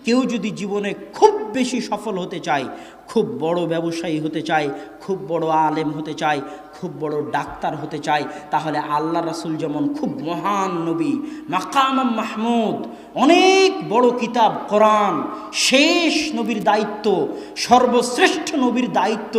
কেউ যদি জীবনে খুব বেশি সফল হতে চায়, খুব বড় ব্যবসায়ী হতে চায়, খুব বড় আলেম হতে চায়, খুব বড় ডাক্তার হতে চায়, তাহলে আল্লাহ রাসূল যেমন খুব মহান নবী, মাকাম মাহমুদ, অনেক বড় কিতাব কোরআন, শেষ নবীর দায়িত্ব, সর্বশ্রেষ্ঠ নবীর দায়িত্ব,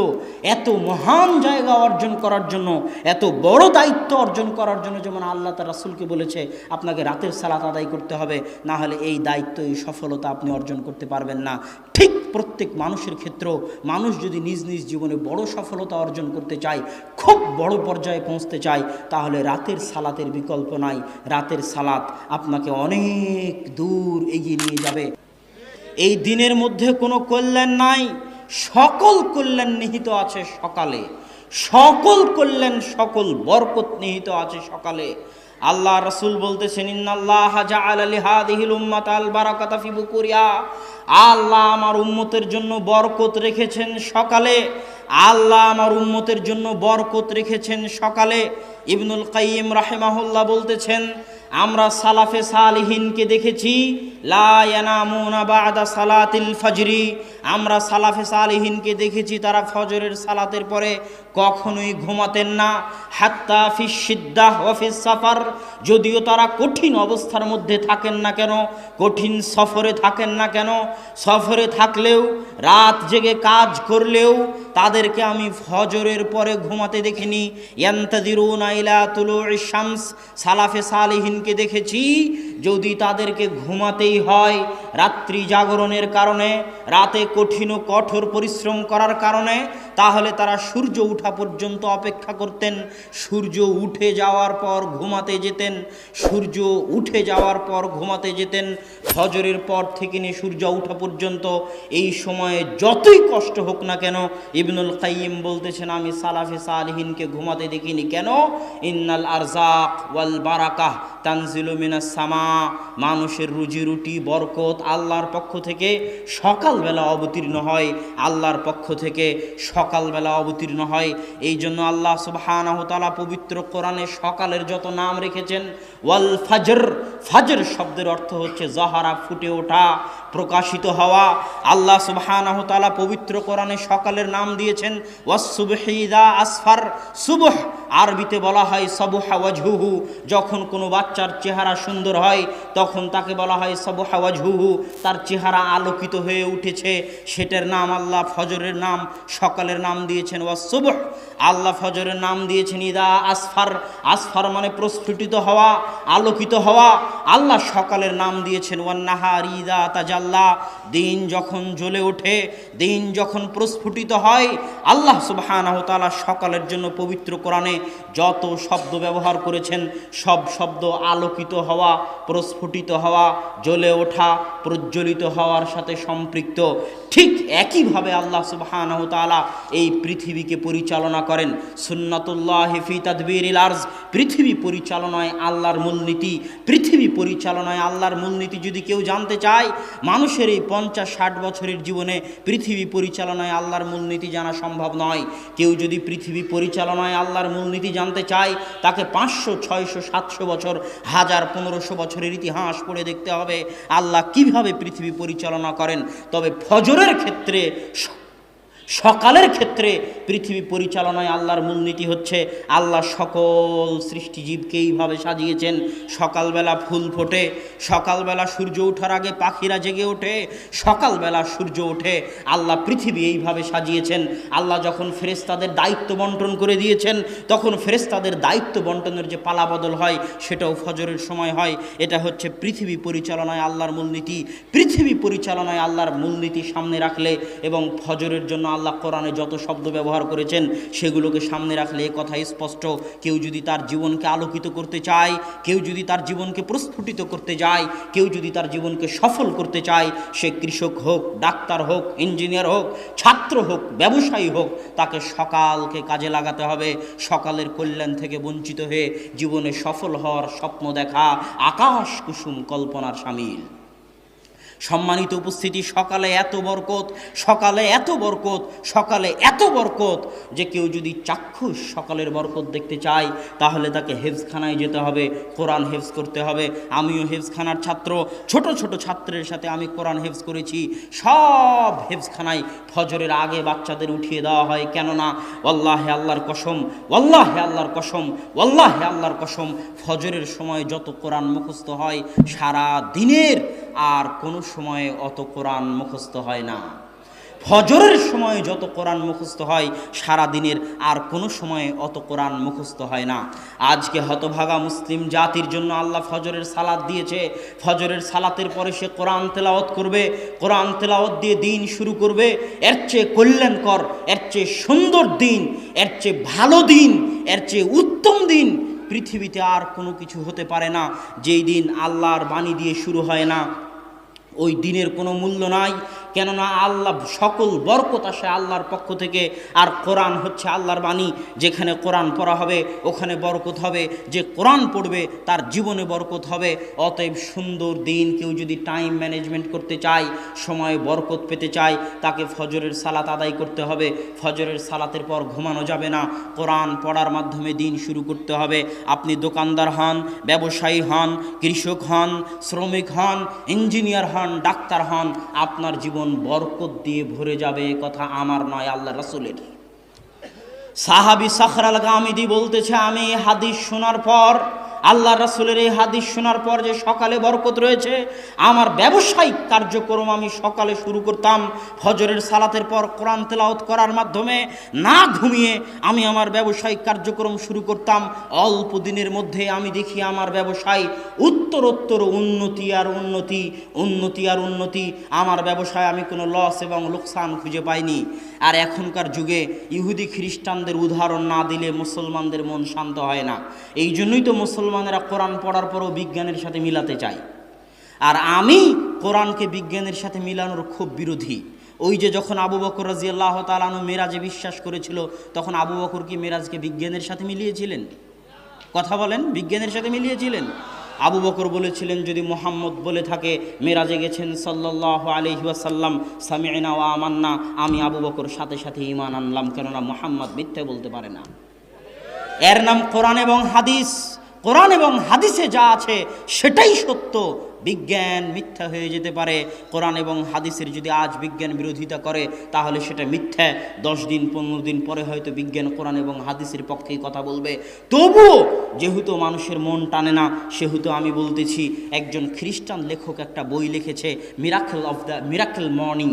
এত মহান জায়গা অর্জন করার জন্য, এত বড় দায়িত্ব অর্জন করার জন্য যেমন আল্লাহ তার রাসূলকে বলেছে আপনাকে রাতের সালাত আদায় করতে হবে, না হলে এই দায়িত্ব, এই সফলতা আপনি অর্জন করতে পারবেন না। ঠিক প্রত্যেক মানুষের ক্ষেত্রেও মানুষ যদি নিজ নিজ জীবনে বড় সফলতা অর্জন করতে চায়, খুব বড় পর্যায়ে পৌঁছতে চায়, তাহলে রাতের সালাতের বিকল্প নাই। রাতের সালাত আপনাকে অনেক দূর এগিয়ে নিয়ে যাবে। এই দিনের মধ্যে কোনো কল্যাণ নাই, সকল কল্যাণ নিহিত আছে সকালে, সকল কল্যাণ, সকল বরকত নিহিত আছে সকালে। আল্লাহ রাসূল বলতেছেন, ইন্নাল্লাহা জাআলা লিহাদিহিল উম্মাতাল বারাকাতা ফি বুকুরিহা, আল্লাহ আমার উম্মতের জন্য বরকত রেখেছেন সকালে, আল্লাহ আমার উম্মতের জন্য বরকত রেখেছেন সকালে। ইবনুল কাইয়িম রাহিমাহুল্লাহ বলতেছেন, আমরা সালাফে সালিহিনকে দেখেছি লা ইয়ানামুনা বা'দা সালাতিল ফজরি, আমরা সালাফে সালিহিনকে দেখেছি তারা ফজরের সালাতের পরে কখনোই ঘুমাতেন না। হাত্তা ফিস সিদ্দাহ ওয়া ফিস সাফার, যদিও তারা কঠিন অবস্থার মধ্যে থাকেন না কেন, কঠিন সফরে থাকেন না কেন, সফরে থাকলেও রাত জেগে কাজ করলেও তাদেরকে আমি ফজরের পরে ঘুমাতে দেখিনি। ইয়ান্তাযিরুনা ইলা তুলুইশ শামস, সালাফে সালিহিনকে দেখেছি যদি তাদেরকে ঘুমাতেই হয় রাত্রি জাগরণের কারণে, রাতে কঠিন ও কঠোর পরিশ্রম করার কারণে, তাহলে তারা সূর্য ওঠা পর্যন্ত অপেক্ষা করতেন, সূর্য উঠে যাওয়ার পর ঘুমাতে যেতেন, সূর্য উঠে যাওয়ার পর ঘুমাতে যেতেন। ফজরের পর থেকে নিয়ে সূর্য ওঠা পর্যন্ত এই সময়ে যতই কষ্ট হোক না কেন, ইবনুল কাইয়িম বলতেছেন আমি সালাফে সালিহিনকে ঘুমাতে দেখিনি। কেন? ইন্নাল আরজাক ওয়াল বারাকাহ তানজিলু মিনাস সামা, মানুষের রুজি রুটি বরকত আল্লাহর পক্ষ থেকে সকালবেলা অবতীর্ণ হয়, আল্লাহর পক্ষ থেকে সকালবেলা অবতীর্ণ হয়। এই জন্য আল্লাহ সুবহানাহু ওয়া তাআলা পবিত্র কোরআনে সকালের যত নাম রেখেছেন, ওয়াল ফাজর, ফাজর শব্দের অর্থ হচ্ছে জাহারা, ফুটে ওঠা, প্রকাশিত হওয়া। আল্লাহ সুবহানাহু ওয়া তাআলা পবিত্র কোরআনে সকালের নাম দিয়েছেন ওয়াস সুবহি ইযা আসফার, সুবহ আরবিতে বলা হয় সাবহা ওয়াজহুহু, যখন কোনো বাচ্চার চেহারা সুন্দর হয় তখন তাকে বলা হয় সাবহা ওয়াজহুহু, তার চেহারা আলোকিত হয়ে উঠেছে, সেটার নাম আল্লাহ ফজরের নাম, সকালের নাম দিয়েছেন ওয়াস সুবহ। আল্লাহ ফজরের নাম দিয়েছেন ইদা আসফার, আসফার মানে প্রস্ফুটিত হওয়া, আলোকিত হওয়া। আল্লাহ সকালের নাম দিয়েছেন ওয়ান নাহার ইদা তাজাল্লা, দিন যখন জ্বলে ওঠে, দিন যখন প্রস্ফুটিত হয়। আল্লাহ সুবহানাহু ওয়া তাআলা সকালের জন্য পবিত্র কোরআনে যত শব্দ ব্যবহার করেছেন সব শব্দ আলোকিত হওয়া, প্রস্ফুটিত হওয়া, জ্বলে ওঠা, প্রজ্বলিত হওয়ার সাথে সম্পৃক্ত। ঠিক একইভাবে আল্লাহ সুবহানাহু ওয়া তাআলা এই পৃথিবীকে পরিচালনা করেন। সুন্নাতুল্লাহি ফি তাদবীরিল আরজ, পৃথিবী পরিচালনায় আল্লাহর মূলনীতি, পৃথিবী পরিচালনায় আল্লাহর মূলনীতি যদি কেউ জানতে চায়, মানুষের এই 50-60 বছরের জীবনে পৃথিবী পরিচালনায় আল্লাহর মূলনীতি জানা সম্ভব নয়। কেউ যদি পৃথিবী পরিচালনায় আল্লাহর মূলনীতি জানতে চায়, তাকে 500, 600, 700 বছর, 1000, 1500 বছরের ইতিহাস পড়ে দেখতে হবে আল্লাহ কিভাবে পৃথিবী পরিচালনা করেন। তবে ফজরের ক্ষেত্রে, সকালের ক্ষেত্রে পৃথিবী পরিচালনায় আল্লাহর মূলনীতি হচ্ছে আল্লাহ সকল সৃষ্টিজীবকে এইভাবে সাজিয়েছেন। সকালবেলা ফুল ফোটে, সকালবেলা সূর্য ওঠার আগে পাখিরা জেগে ওঠে, সকালবেলা সূর্য ওঠে। আল্লাহ পৃথিবী এইভাবে সাজিয়েছেন। আল্লাহ যখন ফেরেশতাদের দায়িত্ব বন্টন করে দিয়েছেন, তখন ফেরেশতাদের দায়িত্ব বন্টনের যে পালা বদল হয় সেটাও ফজরের সময় হয়। এটা হচ্ছে পৃথিবী পরিচালনায় আল্লাহর মূলনীতি। পৃথিবী পরিচালনায় আল্লাহর মূলনীতি সামনে রাখলে এবং ফজরের জন্য আল্লাহ কোরআনে যত শব্দ ব্যবহার করেছেন সেগুলোকে সামনে রাখলে এ কথা স্পষ্ট, কেউ যদি তার জীবনকে আলোকিত করতে চায়, কেউ যদি তার জীবনকে প্রস্ফুটিত করতে যায়, কেউ যদি তার জীবনকে সফল করতে চায়, সে কৃষক হোক, ডাক্তার হোক, ইঞ্জিনিয়ার হোক, ছাত্র হোক, ব্যবসায়ী হোক, তাকে সকালকে কাজে লাগাতে হবে। সকালের কল্যাণ থেকে বঞ্চিত হয়ে জীবনে সফল হওয়ার স্বপ্ন দেখা আকাশ কুসুম কল্পনার শামিল। সম্মানিত উপস্থিতি, সকালে এত বরকত, সকালে এত বরকত, সকালে এত বরকত যে কেউ যদি চাক্ষুষ সকালের বরকত দেখতে চায় তাহলে তাকে হেফজখানায় যেতে হবে, কোরআন হেফজ করতে হবে। আমিও হেফজখানার ছাত্র, ছোট ছোট ছাত্রের সাথে আমি কোরআন হেফজ করেছি। সব হেফজখানায় ফজরের আগে বাচ্চাদের উঠিয়ে দেওয়া হয়, কেননা ওয়াল্লাহে আল্লাহর কসম, ওয়াল্লাহে আল্লাহর কসম, ওয়াল্লাহে আল্লাহর কসম, ফজরের সময় যত কোরআন মুখস্থ হয় সারা দিনের আর কোনো সময়ে অত কোরআন মুখস্থ হয় না। ফজরের সময় যত কোরআন মুখস্থ হয় সারা দিনের আর কোনো সময়ে অত কোরআন মুখস্থ হয় না। আজকে হতভাগা মুসলিম জাতির জন্য আল্লাহ ফজরের সালাত দিয়েছে। ফজরের সালাতের পরে সে কোরআন তেলাওয়াত করবে, কোরআন তেলাওয়াত দিয়ে দিন শুরু করবে। এর চেয়ে কল্যাণকর, এর চেয়ে সুন্দর দিন, এর চেয়ে ভালো দিন, এর চেয়ে উত্তম দিন পৃথিবীতে আর কোনো কিছু হতে পারে না। যেই দিন আল্লাহর বাণী দিয়ে শুরু হয় না ওই দিনের কোনো মূল্য নাই, কেননা আল্লাহ সকল বরকত আসে আল্লাহর পক্ষ থেকে। আর কোরআন হচ্ছে আল্লাহর বাণী, যেখানে কোরআন পড়া হবে ওখানে বরকত হবে, যে কোরআন পড়বে তার জীবনে বরকত হবে। অতএব সুন্দর দিন কেউ যদি টাইম ম্যানেজমেন্ট করতে চায়, সময়ে বরকত পেতে চায়, তাকে ফজরের সালাত আদায় করতে হবে। ফজরের সালাতের পর ঘুমানো যাবে না, কোরআন পড়ার মাধ্যমে দিন শুরু করতে হবে। আপনি দোকানদার হন, ব্যবসায়ী হন, কৃষক হন, শ্রমিক হন, ইঞ্জিনিয়ার হন, ডাক্তার হন, আপনার জীবন বরকত দিয়ে ভরে যাবে। কথা আমার নয়, আল্লাহ রাসূলের। সাহাবী সাখর আল গামিদি বলতেছে, আমি হাদিস শোনার পর, আল্লাহ রাসূলের এই হাদিস শোনার পর যে সকালে বরকত রয়েছে, আমার ব্যবসায়িক কার্যক্রম আমি সকালে শুরু করতাম ফজরের সালাতের পর কোরআন তেলাওয়াত করার মাধ্যমে। না ঘুমিয়ে আমি আমার ব্যবসায়িক কার্যক্রম শুরু করতাম। অল্প দিনের মধ্যে আমি দেখি আমার ব্যবসায় উত্তরোত্তর উন্নতি আর উন্নতি, উন্নতি আর উন্নতি। আমার ব্যবসায় আমি কোনো লস এবং লোকসান খুঁজে পাইনি। আর এখনকার যুগে ইহুদি খ্রিস্টানদের উদাহরণ না দিলে মুসলমানদের মন শান্ত হয় না। এই জন্যই তো মুসলমানেরা কোরআন পড়ার পরও বিজ্ঞানের সাথে মিলাতে চায়। আর আমি কোরআনকে বিজ্ঞানের সাথে মিলানোর খুব বিরোধী। ওই যে যখন আবু বকর রাদিয়াল্লাহু তাআলা আনহু মেরাজে বিশ্বাস করেছিল, তখন আবু বকর কি মেরাজকে বিজ্ঞানের সাথে মিলিয়েছিলেন? কথা বলেন, বিজ্ঞানের সাথে মিলিয়েছিলেন? আবু বকর বলেছিলেন, যদি মুহাম্মদ বলে থাকে মেরাজে গেছেন সাল্লাল্লাহু আলাইহি ওয়াসাল্লাম, সামি'না ওয়া আমান্না, আমি আবু বকর সাথে সাথে ঈমান আনলাম, কেননা মুহাম্মদ মিথ্যা বলতে পারে না। এর নাম কোরআন এবং হাদিস। কোরআন এবং হাদিসে যা আছে সেটাই সত্য। বিজ্ঞান মিথ্যা হয়ে যেতে পারে। কোরআন এবং হাদিসের যদি আজ বিজ্ঞান বিরোধিতা করে তাহলে সেটা মিথ্যা। 10 দিন 15 দিন পরে হয়তো বিজ্ঞান কোরআন এবং হাদিসের পক্ষেই কথা বলবে। তবুও যেহেতু মানুষের মন টানে না, সেহেতু আমি বলতেছি, একজন খ্রিস্টান লেখক একটা বই লিখেছে, মিরাকেল মর্নিং,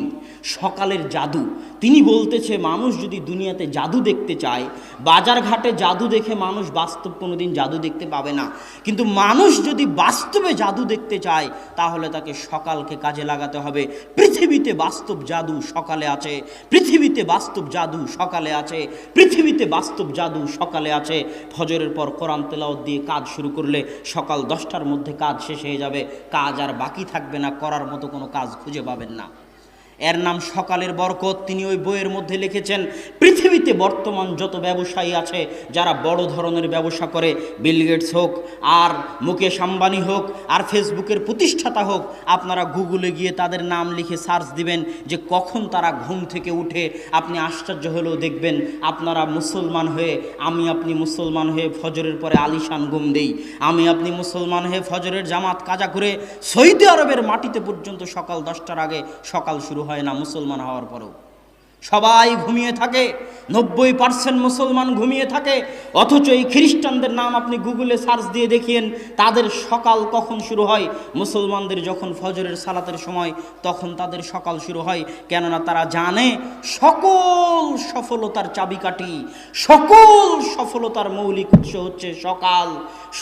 সকালের জাদু। তিনি বলতেছে, মানুষ যদি দুনিয়াতে জাদু দেখতে চায়, বাজার ঘাটে জাদু দেখে মানুষ বাস্তব কোনোদিন জাদু দেখতে পাবে না। কিন্তু মানুষ যদি বাস্তবে জাদু দেখতে চায় তাহলে তাকে সকালকে কাজে লাগাতে হবে। পৃথিবীতে বাস্তব জাদু সকালে আছে, পৃথিবীতে বাস্তব জাদু সকালে আছে, পৃথিবীতে বাস্তব জাদু সকালে আছে। ফজরের পর কোরআন তেলাওয়াত দিয়ে কাজ শুরু করলে সকাল 10টার মধ্যে কাজ শেষ হয়ে যাবে। কাজ আর বাকি থাকবে না, করার মতো কোনো কাজ খুঁজে পাবেন না। এর নাম সকালের বরকত। তিনি ওই বইয়ের মধ্যে লিখেছেন, পৃথিবীতে বর্তমান যত ব্যবসায়ী আছে যারা বড় ধরনের ব্যবসা করে, বিল গেটস হোক আর মুকেশ আম্বানি হোক আর ফেসবুকের প্রতিষ্ঠাতা হোক, আপনারা গুগলে গিয়ে তাদের নাম লিখে সার্চ দিবেন যে কখন তারা ঘুম থেকে উঠে। আপনি আশ্চর্য হলেও দেখবেন, আপনারা মুসলমান হয়ে, আমি আপনি মুসলমান হয়ে ফজরের পরে আলিশান ঘুম দেই, আমি আপনি মুসলমান হয়ে ফজরের জামাত কাজা করে সৌদি আরবের মাটিতে পর্যন্ত সকাল 10টার আগে সকাল শুরু হয় না। মুসলমান হওয়ার পরেও সবাই ঘুমিয়ে থাকে, 90% মুসলমান ঘুমিয়ে থাকে। অথচ এই খ্রিস্টানদের নাম আপনি গুগলে সার্চ দিয়ে দেখিয়েন তাদের সকাল কখন শুরু হয়। মুসলমানদের যখন ফজরের সালাতের সময় তখন তাদের সকাল শুরু হয়, কেননা তারা জানে সকল সফলতার চাবিকাঠি, সকল সফলতার মৌলিক উৎস হচ্ছে সকাল,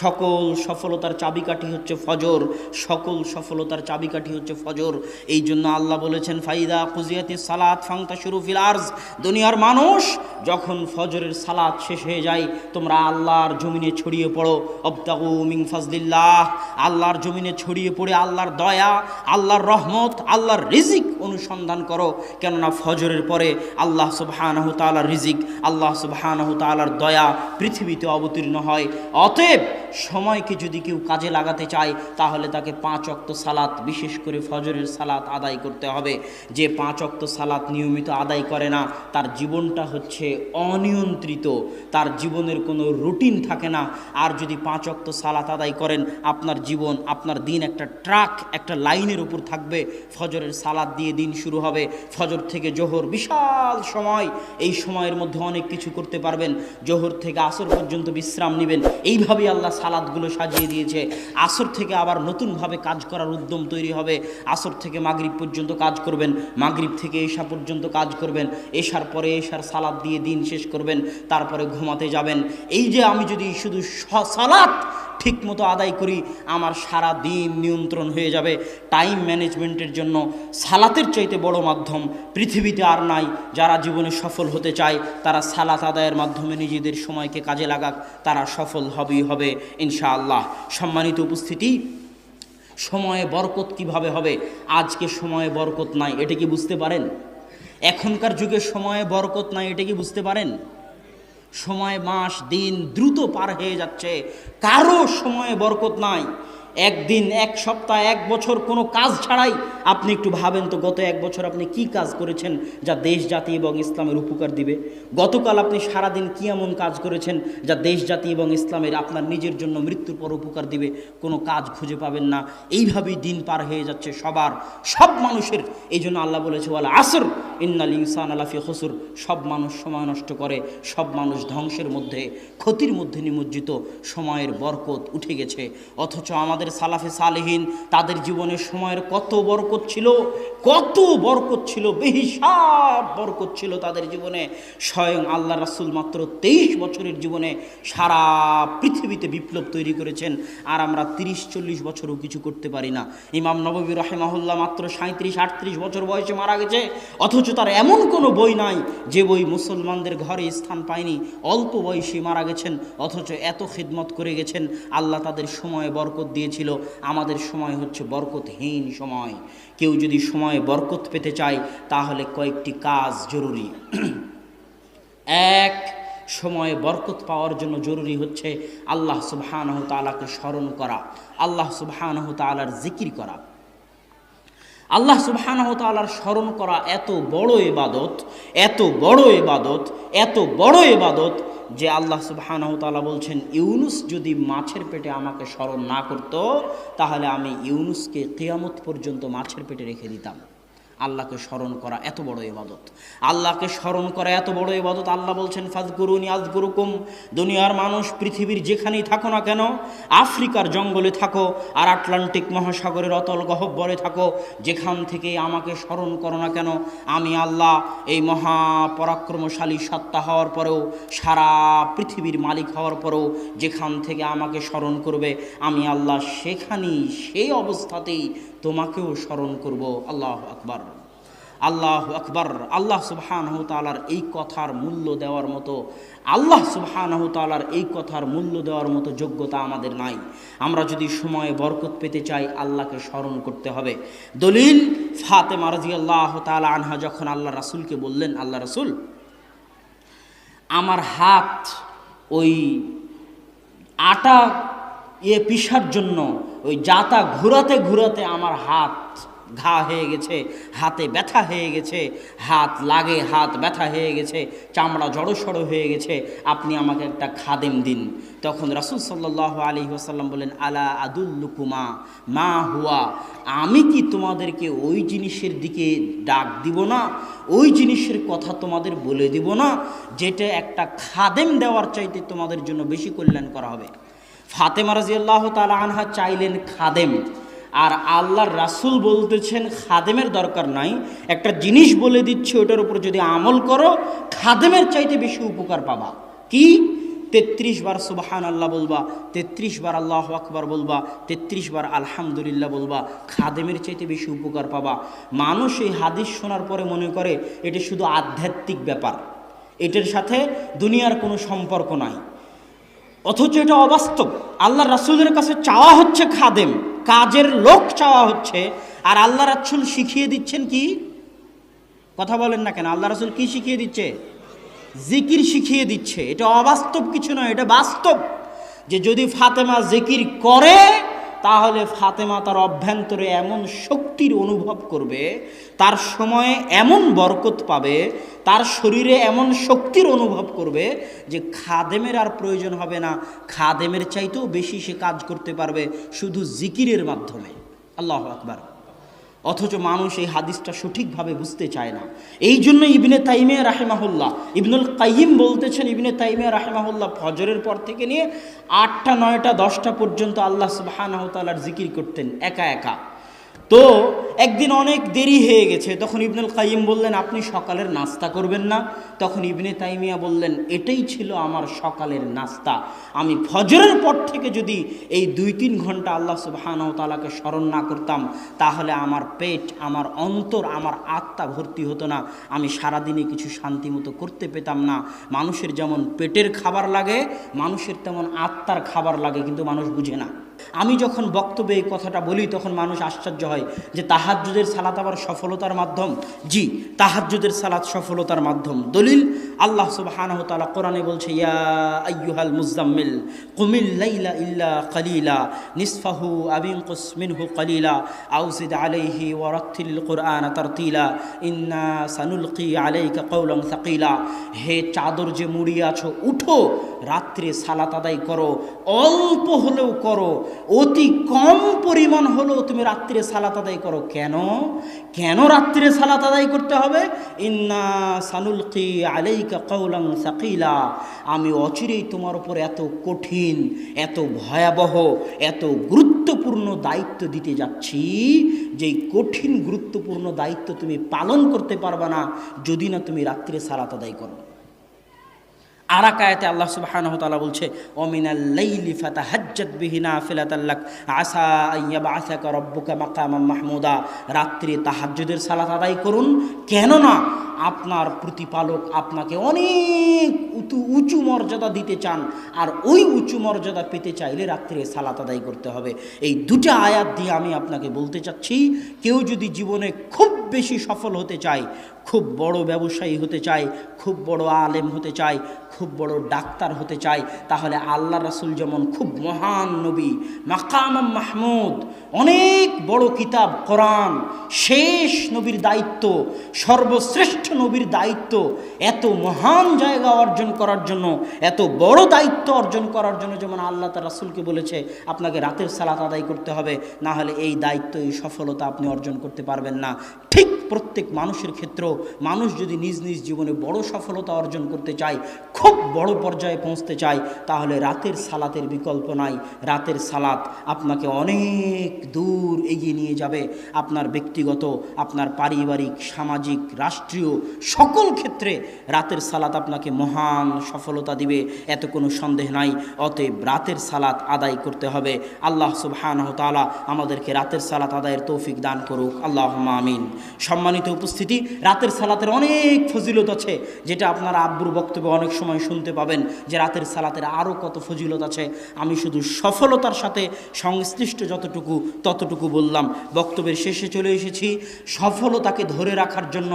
সকল সফলতার চাবিকাঠি হচ্ছে ফজর, সকল সফলতার চাবিকাঠি হচ্ছে ফজর। এই জন্য আল্লাহ বলেছেন, ফাইদা কুজিয়াতিস সালাত ফান্তাশিরু ফিল আরজ, দুনিয়ার মানুষ যখন ফজরের সালাত শেষ হয়ে যায় তোমরা আল্লাহর জমিনে ছড়িয়ে পড়ো। আবতাগু মিন ফাজলিল্লাহ, আল্লাহর জমিনে ছড়িয়ে পড়ে আল্লাহর দয়া, আল্লাহর রহমত, আল্লাহর রিজিক অনুসন্ধান করো। কেননা ফজরের পরে আল্লাহ সুবহানাহু তাআলার রিজিক, আল্লাহ সুবহানাহু তাআলার দয়া পৃথিবীতে অবতীর্ণ হয়। অতএব সময়কে যদি কেউ কাজে লাগাতে চায় তাহলে তাকে 5 ওয়াক্ত সালাত, বিশেষ করে ফজরের সালাত আদায় করতে হবে। যে 5 ওয়াক্ত সালাত নিয়মিত আদায় করে না, তার জীবনটা হচ্ছে অনিয়ন্ত্রিত, তার জীবনের কোনো রুটিন থাকে না। আর যদি 5 ওয়াক্ত সালাত আদায় করেন, আপনার জীবন, আপনার দিন একটা ট্রাক, একটা লাইনের উপর থাকবে। ফজরের সালাত দিয়ে দিন শুরু হবে, ফজর থেকে জোহর বিশাল সময়, এই সময়ের মধ্যে অনেক কিছু করতে পারবেন। জোহর থেকে আসর পর্যন্ত বিশ্রাম নেবেন, এইভাবেই আল্লাহ সালাতগুলো সাজিয়ে দিয়েছে। আসর থেকে আবার নতুনভাবে কাজ করার উদ্যম তৈরি হবে। আসর থেকে মাগরিব পর্যন্ত কাজ করবেন, মাগরিব থেকে এশা পর্যন্ত কাজ করবেন, এশার পরে এশার সালাত দিয়ে দিন শেষ করবেন, তারপরে ঘুমাতে যাবেন। এই যে আমি যদি শুধু সালাত ঠিক মতো আদায় করি, আমার সারা দিন নিয়ন্ত্রণ হয়ে যাবে। টাইম ম্যানেজমেন্টের জন্য সালাতের চাইতে বড় মাধ্যম পৃথিবীতে আর নাই। যারা জীবনে সফল হতে চায় তারা সালাত আদায়ের মাধ্যমে নিজেদের সময়কে কাজে লাগাক, তারা সফল হবেই হবে ইনশাআল্লাহ। সম্মানিত উপস্থিতি, সময়ে বরকত কিভাবে হবে? আজকে সময়ে বরকত নাই, এটা কি বুঝতে পারেন? এখনকার যুগে সময়ে বরকত নাই, এটা কি বুঝতে পারেন? সময়, মাস, দিন দ্রুত পার হয়ে যাচ্ছে, কারো সময়ে বরকত নাই। একদিন, এক সপ্তাহ, এক বছর কোনো কাজ ছাড়াই, আপনি একটু ভাবেন তো গত এক বছর আপনি কি কাজ করেছেন যা দেশ জাতি এবং ইসলামের উপকার দিবে? গতকাল আপনি সারাদিন কি এমন কাজ করেছেন যা দেশ জাতি এবং ইসলামের, আপনার নিজের জন্য মৃত্যুর পর উপকার দিবে? কোনো কাজ খুঁজে পাবেন না। এইভাবেই দিন পার হয়ে যাচ্ছে সবার, সব মানুষের। এই জন্য আল্লাহ বলেছে ওয়াল আসর ইন্নাল ইনসানা লাফি খুসর, সব মানুষ সময় নষ্ট করে, সব মানুষ ধ্বংসের মধ্যে, ক্ষতির মধ্যে নিমজ্জিত। সময়ের বরকত উঠে গেছে। অথচ আমাদের সালাফে সালেহিন, তাদের জীবনে সময়ের কত বরকত ছিল, কত বরকত ছিল, বেহিসাব বরকত ছিল তাদের জীবনে। স্বয়ং আল্লাহ রাসূল মাত্র 23 বছরের জীবনে সারা পৃথিবীতে বিপ্লব তৈরি করেছেন, আর আমরা 30-40 বছরও কিছু করতে পারি না। ইমাম নববী রাহিমাহুল্লাহ মাত্র 37-38 বছর বয়সে মারা গেছে, অথচ তার এমন কোনো বই নাই যে বই মুসলমানদের ঘরে স্থান পায়নি। অল্প বয়সে মারা গেছেন, অথচ এত খিদমত করে গেছেন। আল্লাহ তাদের সময়ে বরকত দিয়েছিল। আমাদের সময় হচ্ছে বরকতহীন সময়। কেউ যদি সময়ে বরকত পেতে চায় তাহলে কয়েকটি কাজ জরুরি। এক, সময়ে বরকত পাওয়ার জন্য জরুরি হচ্ছে আল্লাহ সুবহানাহু তাআলাকে স্মরণ করা, আল্লাহ সুবহানাহু তাআলার জিকির করা। আল্লাহ সুবহানাহু তাআলার স্মরণ করা এত বড় ইবাদত, এত বড় ইবাদত, এত বড় ইবাদত যে আল্লাহ সুবহানাহু তাআলা বলছেন, ইউনুস যদি মাছের পেটে আমাকে স্মরণ না করত তাহলে আমি ইউনুসকে কিয়ামত পর্যন্ত মাছের পেটে রেখে দিতাম। আল্লাহকে স্মরণ করা এত বড় ইবাদত, আল্লাহকে স্মরণ করা এত বড় ইবাদত। আল্লাহ বলছেন ফাযকুরুনি আযকুরুকুম। দুনিয়ার মানুষ পৃথিবীর যেখানেই থাকো না কেন, আফ্রিকার জঙ্গলে থাকো আর আটলান্টিক মহাসাগরের অতল গহ্বরে থাকো, যেখান থেকে আমাকে স্মরণ করো না কেন, আমি আল্লাহ এই মহাপরাক্রমশালী সত্তা হওয়ার পরেও, সারা পৃথিবীর মালিক হওয়ার পরেও যেখান থেকে আমাকে স্মরণ করবে, আমি আল্লাহ সেখানেই, সেই অবস্থাতেই তোমাকেও স্মরণ করব। আল্লাহু আকবার, আল্লাহু আকবার। আল্লাহ সুবহানাহু তাআলার এই কথার মূল্য দেওয়ার মতো, আল্লাহ সুবহানাহু তাআলার এই কথার মূল্য দেওয়ার মতো যোগ্যতা আমাদের নাই। আমরা যদি সময়ে বরকত পেতে চাই, আল্লাহকে স্মরণ করতে হবে। দলিল, ফাতেমা রাদিয়াল্লাহু তাআলা আনহা যখন আল্লাহ রাসূলকে বললেন, আল্লাহ রাসূল, আমার হাত ওই আটা পিষার জন্য ওই জাতা ঘুরাতে ঘুরাতে আমার হাত ঘা হয়ে গেছে, হাতে ব্যথা হয়ে গেছে, হাত লাগে, হাত ব্যথা হয়ে গেছে, চামড়া জড়সড় হয়ে গেছে, আপনি আমাকে একটা খাদেম দিন। তখন রাসূল সাল্লাল্লাহু আলাইহি ওয়াসাল্লাম বলেন, আলা আদুল্লুকুমা মা হুয়া, আমি কি তোমাদেরকে ওই জিনিসের দিকে ডাক দিব না, ওই জিনিসের কথা তোমাদের বলে দিব না যেটা একটা খাদেম দেওয়ার চাইতে তোমাদের জন্য বেশি কল্যাণ করা হবে। ফাতেমা রাদিয়াল্লাহু তাআলা আনহা চাইলেন খাদেম, আর আল্লাহর রাসূল বলতেছেন খাদেমের দরকার নাই, একটা জিনিস বলে দিচ্ছে ওটার উপর যদি আমল করো খাদেমের চাইতে বেশি উপকার পাবা। কি? 33 বার সুবহানাল্লাহ বলবা, 33 বার আল্লাহু আকবার বলবা, 33 বার আলহামদুলিল্লাহ বলবা, খাদেমের চাইতে বেশি উপকার পাবা। মানুষ এই হাদিস শোনার পরে মনে করে এটা শুধু আধ্যাত্মিক ব্যাপার, এটার সাথে দুনিয়ার কোনো সম্পর্ক নাই, অথচ এটা অবাস্তব। আল্লাহ রাসূলের কাছে চাওয়া হচ্ছে খাদেম, কাজের লোক চাওয়া হচ্ছে, আর আল্লাহ রাসূল শিখিয়ে দিচ্ছেন কি? কথা বলেন না কেন? আল্লাহ রাসূল কি শিখিয়ে দিচ্ছে? জিকির শিখিয়ে দিচ্ছে। এটা অবাস্তব কিছু নয়, এটা বাস্তব। যে যদি ফাতেমা জিকির করে তাহলে ফাতেমা তার অভ্যন্তরে এমন শক্তির অনুভব করবে, তার সময়ে এমন বরকত পাবে, তার শরীরে এমন শক্তির অনুভব করবে যে খাদেমের আর প্রয়োজন হবে না, খাদেমের চাইতেও বেশি সে কাজ করতে পারবে শুধু জিকিরের মাধ্যমে। আল্লাহু আকবার। অথচ মানুষ এই হাদিসটা সঠিকভাবে বুঝতে চায় না। এই জন্য ইবনে তাইমিয়া রাহিমাহুল্লাহ, ইবনুল কাইয়িম বলতেছেন, ইবনে তাইমিয়া রাহিমাহুল্লাহ ফজরের পর থেকে নিয়ে 8টা 9টা 10টা পর্যন্ত আল্লাহ সুবহানাহু ওয়া তাআলার জিকির করতেন একা একা। তো একদিন অনেক দেরি হয়ে গেছে, তখন ইবনুল কাইয়িম বললেন, আপনি সকালের নাস্তা করবেন না? তখন ইবনে তাইমিয়া বললেন, এটাই ছিল আমার সকালের নাস্তা। আমি ফজরের পর থেকে যদি এই 2-3 ঘন্টা আল্লাহ সুবহানাহু ওয়া তাআলাকে স্মরণ না করতাম, তাহলে আমার পেট, আমার অন্তর, আমার আত্মা ভর্তি হতো না, আমি সারাদিনে কিছু শান্তি মতো করতে পেতাম না। মানুষের যেমন পেটের খাবার লাগে, মানুষের তেমন আত্মার খাবার লাগে, কিন্তু মানুষ বুঝে না। আমি যখন বক্তব্যে এই কথাটা বলি তখন মানুষ আশ্চর্য হয় যে তাহাজ্জুদের সালাত আবার সফলতার মাধ্যম। জি, তাহাজ্জুদের সালাত সফলতার মাধ্যম। দলিল আল্লাহ সুবহানাহু ওয়া তাআলা কোরআনে বলছে, ইয়া আইয়ুহাল মুজাম্মিল কুমিল লাইলা ইল্লা কালিলা নিসফাহু আও ইনকুস মিনহু কালিলা আও জিদ আলাইহি ওয়া রাত্তিল কুরআনা তারতিলা ইন্না সানুলকি আলাইকা কওলান সাকিলা। হে চাদর যে মুড়িয়ে আছো, উঠো, রাত্রে সালাত আদায় করো, অল্প হলেও করো, অতি কম পরিমাণ হলেও তুমি রাত্রে সালাত আদায় করো। কেন কেন রাত্রে সালাত আদায় করতে হবে? ইন্না সানুলকি আলাইকা কওলান সাকিলা, আমি অচিরেই তোমার উপর এত কঠিন, এত ভয়াবহ, এত গুরুত্বপূর্ণ দায়িত্ব দিতে যাচ্ছি, যেই কঠিন গুরুত্বপূর্ণ দায়িত্ব তুমি পালন করতে পারবে না যদি না তুমি রাত্রে সালাত আদায় করো। আর এক আয়াতে আল্লাহ সুবহানাহু ওয়া তাআলা বলছে, ওমিনাল লাইলি ফাতাহাজ্জাত বিহি নাফিলাতাল লাক আসা আন ইয়াবআসাকা রাব্বুকা মাকামান মাহমুদা। রাত্রে তাহাজ্জুদের সালাত আদায় করুন, কেননা আপনার প্রতিপালক আপনাকে অনেক উঁচু মর্যাদা দিতে চান, আর ওই উঁচু মর্যাদা পেতে চাইলে রাত্রে সালাত আদায় করতে হবে। এই দুটো আয়াত দিয়ে আমি আপনাকে বলতে চাচ্ছি, কেউ যদি জীবনে খুব বেশি সফল হতে চায়, খুব বড় ব্যবসায়ী হতে চায়, খুব বড় আলেম হতে চায়, খুব বড় ডাক্তার হতে চায়, তাহলে আল্লাহ রাসূল যেমন খুব মহান নবী, মাকাম মাহমুদ, অনেক বড় কিতাব কোরআন, শেষ নবীর দায়িত্ব, সর্বশ্রেষ্ঠ নবীর দায়িত্ব, এত মহান জায়গা অর্জন করার জন্য, এত বড় দায়িত্ব অর্জন করার জন্য যেমন আল্লাহ তার রাসূলকে বলেছে আপনাকে রাতের সালাত আদায় করতে হবে, না হলে এই দায়িত্ব, এই সফলতা আপনি অর্জন করতে পারবেন না। ঠিক প্রত্যেক মানুষের ক্ষেত্রেও মানুষ যদি নিজ নিজ জীবনে বড় সফলতা অর্জন করতে চায়, খুব বড় পর্যায়ে পৌঁছতে চায়, তাহলে রাতের সালাতের বিকল্প নাই। রাতের সালাত আপনাকে অনেক দূর এগিয়ে নিয়ে যাবে, আপনার ব্যক্তিগত, আপনার পারিবারিক, সামাজিক, রাষ্ট্রীয় সকল ক্ষেত্রে রাতের সালাত আপনাকে মহান সফলতা দিবে, এত কোনো সন্দেহ নাই। অতএব রাতের সালাত আদায় করতে হবে। আল্লাহ সুবহানাহু ওয়া তাআলা আমাদেরকে রাতের সালাত আদায়ের তৌফিক দান করুক, আল্লাহুম্মা আমিন। সম্মানিত উপস্থিতি, রাতের সালাতের অনেক ফজিলত আছে, যেটা আপনারা আব্বুর বক্তব্যে অনেক সময় শুনতে পাবেন যে রাতের সালাতের আরও কত ফজিলত আছে। আমি শুধু সফলতার সাথে সংশ্লিষ্ট যতটুকু ততটুকু বললাম। বক্তব্যের শেষে চলে এসেছি। সফলতাকে ধরে রাখার জন্য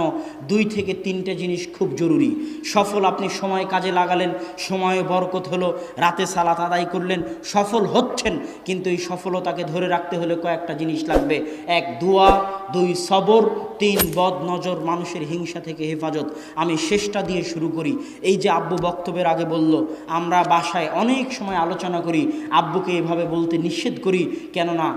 2 থেকে 3টে জিনিস খুব জরুরি। সফল আপনি সময় কাজে লাগালেন, সময়ে বরকত হলো, রাতে সালাত আদায় করলেন, সফল হচ্ছেন, কিন্তু এই সফলতাকে ধরে রাখতে হলে কয়েকটা জিনিস লাগবে। 1 দোয়া, 2 সবর, 3 বদ নজর, মানুষের হিংসা থেকে হেফাজত। আমি শেষটা দিয়ে শুরু করি। এই যে আব্বু বক্তব্যের আগে বলল, আমরা বাসায় অনেক সময় আলোচনা করি, আব্বুকে এভাবে বলতে নিষেধ করি, কেননা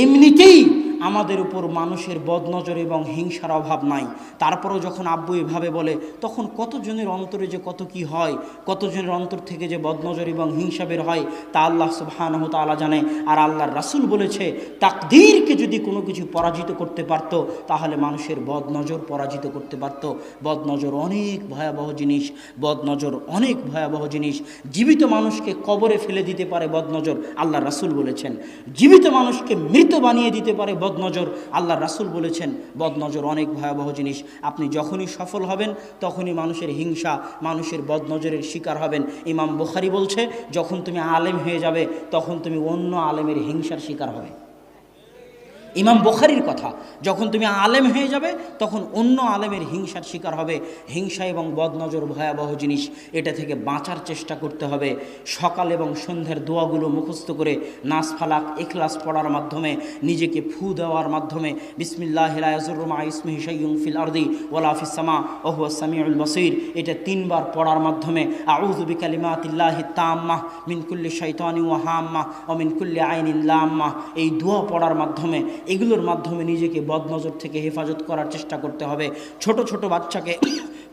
এমনিতেই আমাদের উপর মানুষের বদনজর এবং হিংসার অভাব নাই। তারপরেও যখন আব্বু এভাবে বলে, তখন কতজনের অন্তরে যে কত কি হয়, কতজনের অন্তর থেকে যে বদনজর এবং হিংসা বের হয়, তা আল্লাহ সুবহানাহু ওয়া তাআলা জানে। আর আল্লাহর রাসূল বলেছে, তাকদীরকে যদি কোনো কিছু পরাজিত করতে পারত, তাহলে মানুষের বদনজর পরাজিত করতে পারত। বদনজর অনেক ভয়াবহ জিনিস, বদনজর অনেক ভয়াবহ জিনিস। জীবিত মানুষকে কবরে ফেলে দিতে পারে বদনজর, আল্লাহর রাসূল বলেছেন। জীবিত মানুষকে মৃত বানিয়ে দিতে পারে বদনজর, আল্লাহর রাসূল বলেছেন। বদনজর অনেক ভয়াবহ জিনিস। আপনি যখনই সফল হবেন, তখনই মানুষের হিংসা, মানুষের বদনজরের শিকার হবেন। ইমাম বুখারী বলছে, যখন তুমি আলেম হয়ে যাবে, তখন তুমি অন্য আলেমের হিংসার শিকার হবে। ইমাম বুখারীর কথা, যখন তুমি আলেম হয়ে যাবে তখন অন্য আলেমের হিংসার শিকার হবে। হিংসা এবং বদনজর ভয়াবহ জিনিস, এটা থেকে বাঁচার চেষ্টা করতে হবে। সকাল এবং সন্ধ্যার দোয়াগুলো মুখস্থ করে নাস ফালাক ইখলাস পড়ার মাধ্যমে, নিজেকে ফু দেওয়ার মাধ্যমে, বিসমিল্লাহি লা ইয়াযুররু মা ইসমিহি শাইউন ফিল আরদি ওয়ালা ফিস সামা ওয়া হুয়াস সামিউল বাসীর, এটা 3 বার পড়ার মাধ্যমে, আউযু বিকালিমাতিল্লাহি তাম্মাহ মিন কুল্লি শাইতানিন ওয়া হাম্মাহ ওয়া মিন কুল্লি আইনিন লাম্মাহ, এই দোয়া পড়ার মাধ্যমে, এগুলোর মাধ্যমে নিজেকে বদনজর থেকে হেফাজত করার চেষ্টা করতে হবে। ছোট ছোট বাচ্চাকে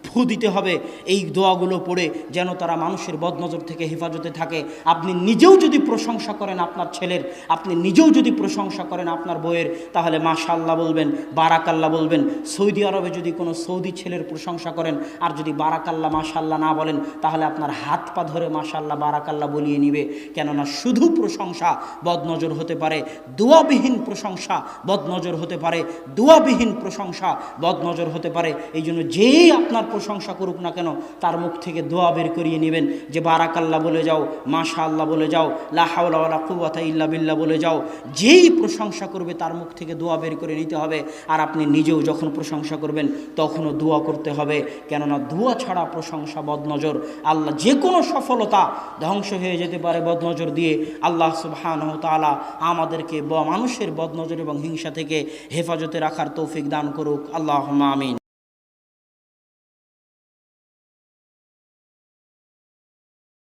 ফু দিতে হবে এই দোয়াগুলো পড়ে, যেন তারা মানুষের বদনজর থেকে হেফাজতে থাকে। আপনি নিজেও যদি প্রশংসা করেন আপনার ছেলের, আপনি নিজেও যদি প্রশংসা করেন আপনার বউয়ের, তাহলে মাশাআল্লাহ বলবেন, বারাকাল্লাহ বলবেন। সৌদি আরবে যদি কোনো সৌদি ছেলের প্রশংসা করেন আর যদি বারাকাল্লাহ মাশাআল্লাহ না বলেন, তাহলে আপনার হাত পা ধরে মাশাআল্লাহ বারাকাল্লাহ বলিয়ে নিবে। কেননা শুধু প্রশংসা বদনজর হতে পারে, দোয়াবিহীন প্রশংসা বদনজর হতে পারে, দোয়াবিহীন প্রশংসা বদনজর হতে পারে। এই জন্য যেই আপনার প্রশংসা করুক না কেন, তার মুখ থেকে দোয়া বের করিয়ে নেবেন, যে বারাকাল্লাহ বলে যাও, মাশাআল্লাহ বলে যাও, লা হাওলা ওয়ালা কুওয়াতা ইল্লা বিল্লাহ বলে যাও। যেই প্রশংসা করবে তার মুখ থেকে দোয়া বের করে নিতে হবে। আর আপনি নিজেও যখন প্রশংসা করবেন তখনও দোয়া করতে হবে, কেননা দোয়া ছাড়া প্রশংসা বদনজর। আল্লাহ যে কোনো সফলতা ধ্বংস হয়ে যেতে পারে বদনজর দিয়ে। আল্লাহ সুবহানাহু ওয়া তাআলা আমাদেরকে মানুষের বদনজর এবং হিংসা থেকে হেফাজতে রাখার তৌফিক দান করুক। আল্লাহুম্মা আমিন।